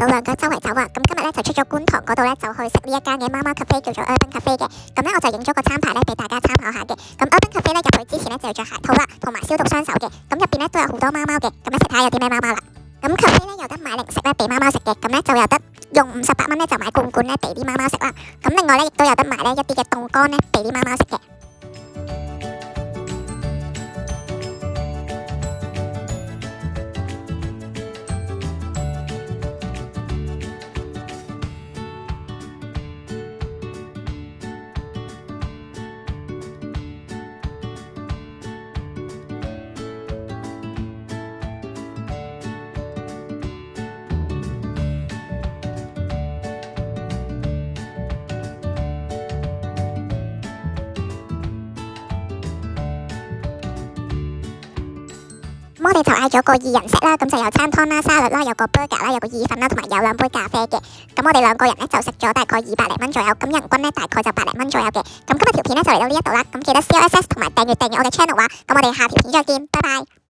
到兩腳周圍走啊。咁今日咧就出咗觀塘嗰度咧，就去食呢一間嘅貓貓 cafe 叫做 Urban Cafe 嘅。咁咧我就影咗個餐牌咧俾大家參考下嘅。咁 Urban Cafe 咧入去之前咧就要着鞋套啦，同埋消毒雙手嘅。咁入邊咧都有好多貓貓嘅。咁一齊睇下有啲咩貓貓啦。咁 cafe 咧有得買零食咧俾貓貓食嘅，咁咧就有得用58蚊咧就買罐罐咧俾啲貓貓食啦。咁另外咧亦都有得買咧一啲嘅凍乾咧俾啲貓貓食嘅。咁我哋就嗌咗個2人 set 啦，咁就有餐湯啦、沙律啦、有個 burger 啦、有個意粉啦，同埋有2杯咖啡嘅。咁我哋2個人咧就食咗大概200零蚊左右，咁人均咧大概就百零蚊左右嘅。咁今日條片咧就嚟到呢一度啦，咁記得 CLSS 同埋訂閱我嘅 channel 啊，咁我哋下條片再見，拜拜。